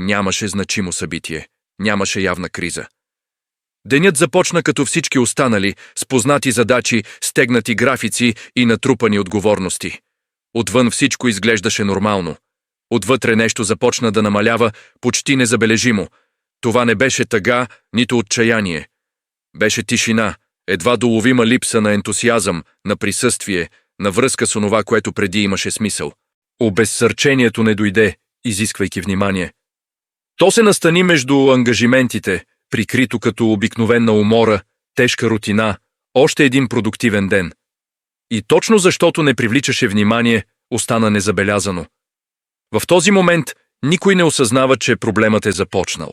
Нямаше значимо събитие, нямаше явна криза. Денят започна като всички останали, с познати задачи, стегнати графици и натрупани отговорности. Отвън всичко изглеждаше нормално. Отвътре нещо започна да намалява почти незабележимо. Това не беше тъга, нито отчаяние. Беше тишина, едва доловима липса на ентусиазъм, на присъствие, на връзка с онова, което преди имаше смисъл. Обезсърчението не дойде, изисквайки внимание. То се настани между ангажиментите, прикрито като обикновена умора, тежка рутина, още един продуктивен ден. И точно защото не привличаше внимание, остана незабелязано. В този момент никой не осъзнава, че проблемът е започнал.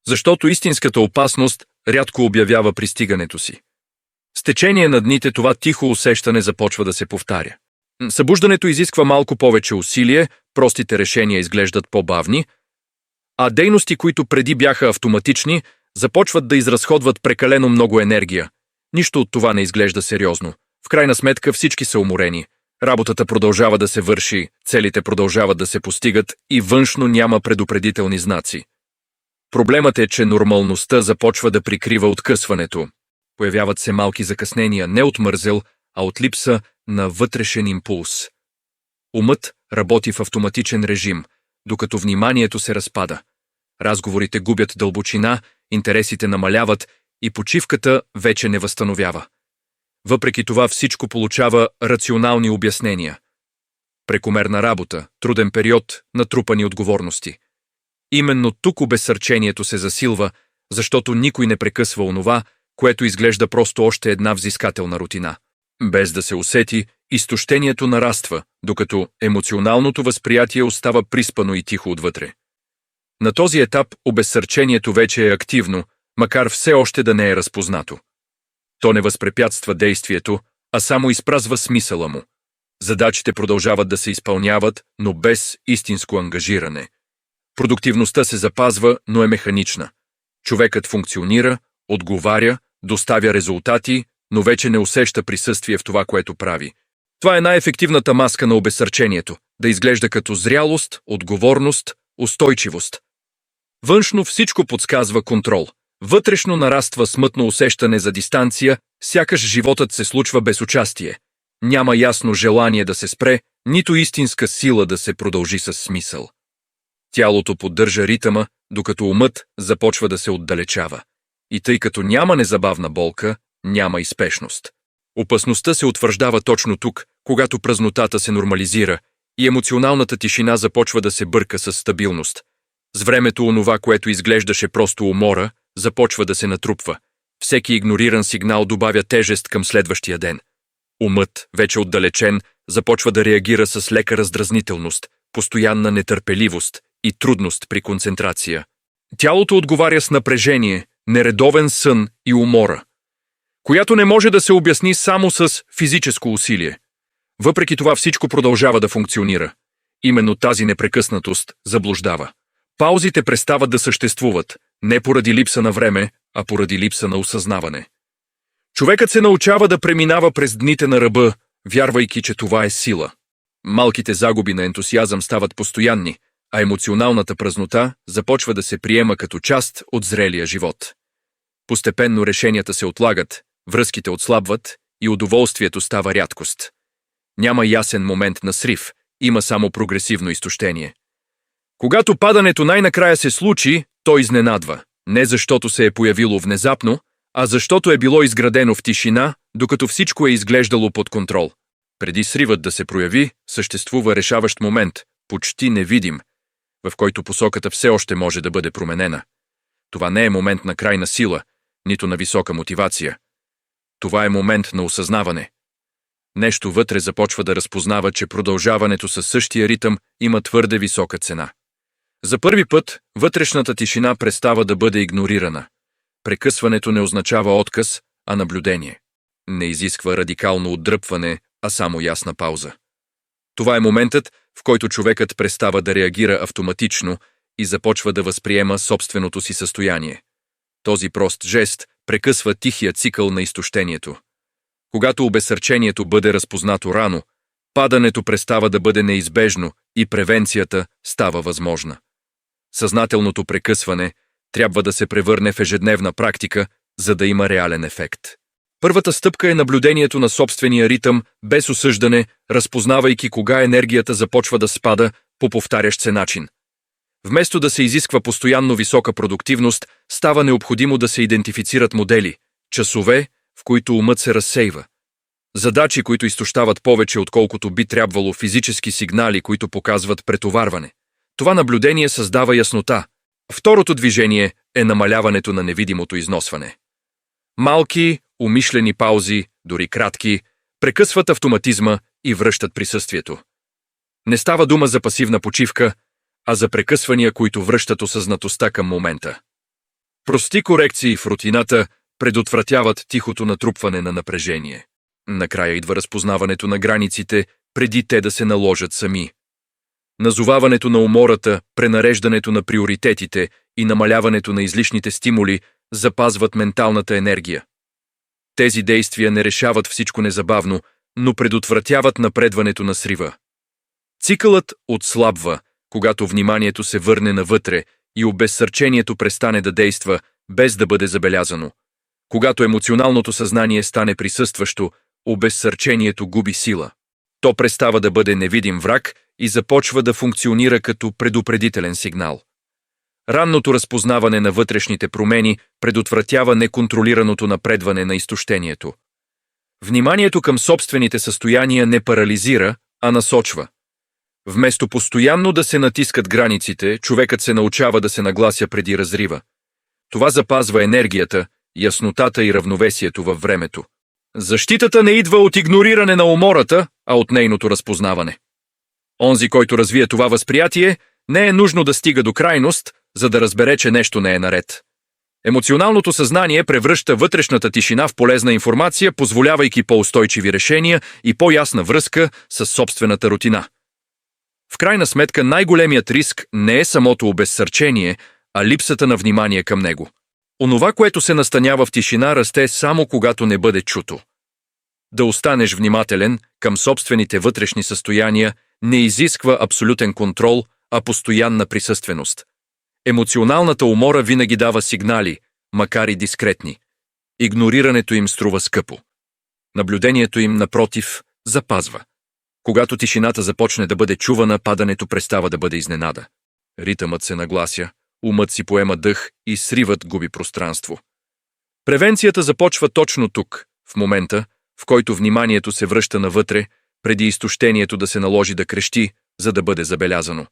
Защото истинската опасност рядко обявява пристигането си. С течение на дните това тихо усещане започва да се повтаря. Събуждането изисква малко повече усилие, простите решения изглеждат по-бавни, а дейности, които преди бяха автоматични, започват да изразходват прекалено много енергия. Нищо от това не изглежда сериозно. В крайна сметка всички са уморени. Работата продължава да се върши, целите продължават да се постигат и външно няма предупредителни знаци. Проблемът е, че нормалността започва да прикрива откъсването. Появяват се малки закъснения не от мързел, а от липса на вътрешен импулс. Умът работи в автоматичен режим, докато вниманието се разпада. Разговорите губят дълбочина, интересите намаляват и почивката вече не възстановява. Въпреки това всичко получава рационални обяснения. Прекомерна работа, труден период, натрупани отговорности. Именно тук обезсърчението се засилва, защото никой не прекъсва онова, което изглежда просто още една взискателна рутина. Без да се усети, изтощението нараства, докато емоционалното възприятие остава приспано и тихо отвътре. На този етап обезсърчението вече е активно, макар все още да не е разпознато. То не възпрепятства действието, а само изпразва смисъла му. Задачите продължават да се изпълняват, но без истинско ангажиране. Продуктивността се запазва, но е механична. Човекът функционира, отговаря, доставя резултати, но вече не усеща присъствие в това, което прави. Това е най-ефективната маска на обезсърчението – да изглежда като зрялост, отговорност, устойчивост. Външно всичко подсказва контрол. Вътрешно нараства смътно усещане за дистанция, сякаш животът се случва без участие. Няма ясно желание да се спре, нито истинска сила да се продължи със смисъл. Тялото поддържа ритъма, докато умът започва да се отдалечава. И тъй като няма незабавна болка, няма и спешност. Опасността се утвърждава точно тук, когато празнотата се нормализира и емоционалната тишина започва да се бърка с стабилност. С времето онова, което изглеждаше просто умора, започва да се натрупва. Всеки игнориран сигнал добавя тежест към следващия ден. Умът, вече отдалечен, започва да реагира с лека раздразнителност, постоянна нетърпеливост и трудност при концентрация. Тялото отговаря с напрежение, нередовен сън и умора, която не може да се обясни само с физическо усилие. Въпреки това всичко продължава да функционира. Именно тази непрекъснатост заблуждава. Паузите престават да съществуват, не поради липса на време, а поради липса на осъзнаване. Човекът се научава да преминава през дните на ръба, вярвайки, че това е сила. Малките загуби на ентусиазъм стават постоянни, а емоционалната празнота започва да се приема като част от зрелия живот. Постепенно решенията се отлагат, връзките отслабват и удоволствието става рядкост. Няма ясен момент на срив, има само прогресивно изтощение. Когато падането най-накрая се случи, то изненадва, не защото се е появило внезапно, а защото е било изградено в тишина, докато всичко е изглеждало под контрол. Преди сривът да се прояви, съществува решаващ момент, почти невидим, в който посоката все още може да бъде променена. Това не е момент на крайна сила, нито на висока мотивация. Това е момент на осъзнаване. Нещо вътре започва да разпознава, че продължаването със същия ритъм има твърде висока цена. За първи път вътрешната тишина престава да бъде игнорирана. Прекъсването не означава отказ, а наблюдение. Не изисква радикално отдръпване, а само ясна пауза. Това е моментът, в който човекът престава да реагира автоматично и започва да възприема собственото си състояние. Този прост жест прекъсва тихия цикъл на изтощението. Когато обезсърчението бъде разпознато рано, падането престава да бъде неизбежно и превенцията става възможна. Съзнателното прекъсване трябва да се превърне в ежедневна практика, за да има реален ефект. Първата стъпка е наблюдението на собствения ритъм, без осъждане, разпознавайки кога енергията започва да спада по повтарящ се начин. Вместо да се изисква постоянно висока продуктивност, става необходимо да се идентифицират модели, часове, в които умът се разсейва. Задачи, които изтощават повече, отколкото би трябвало, физически сигнали, които показват претоварване. Това наблюдение създава яснота. Второто движение е намаляването на невидимото износване. Малки, умишлени паузи, дори кратки, прекъсват автоматизма и връщат присъствието. Не става дума за пасивна почивка, а за прекъсвания, които връщат осъзнатостта към момента. Прости корекции в рутината предотвратяват тихото натрупване на напрежение. Накрая идва разпознаването на границите, преди те да се наложат сами. Назоваването на умората, пренареждането на приоритетите и намаляването на излишните стимули запазват менталната енергия. Тези действия не решават всичко незабавно, но предотвратяват напредването на срива. Цикълът отслабва, когато вниманието се върне навътре и обезсърчението престане да действа, без да бъде забелязано. Когато емоционалното съзнание стане присъстващо, обезсърчението губи сила. То престава да бъде невидим враг и започва да функционира като предупредителен сигнал. Ранното разпознаване на вътрешните промени предотвратява неконтролираното напредване на изтощението. Вниманието към собствените състояния не парализира, а насочва. Вместо постоянно да се натискат границите, човекът се научава да се наглася преди разрива. Това запазва енергията, яснотата и равновесието във времето. Защитата не идва от игнориране на умората, а от нейното разпознаване. Онзи, който развие това възприятие, не е нужно да стига до крайност, за да разбере, че нещо не е наред. Емоционалното съзнание превръща вътрешната тишина в полезна информация, позволявайки по-устойчиви решения и по-ясна връзка с собствената рутина. В крайна сметка най-големият риск не е самото обезсърчение, а липсата на внимание към него. Онова, което се настанява в тишина, расте само когато не бъде чуто. Да останеш внимателен към собствените вътрешни състояния не изисква абсолютен контрол, а постоянна присъственост. Емоционалната умора винаги дава сигнали, макар и дискретни. Игнорирането им струва скъпо. Наблюдението им, напротив, запазва. Когато тишината започне да бъде чувана, падането престава да бъде изненада. Ритъмът се наглася, умът си поема дъх и сривът губи пространство. Превенцията започва точно тук, в момента, в който вниманието се връща навътре, преди изтощението да се наложи да крещи, за да бъде забелязано.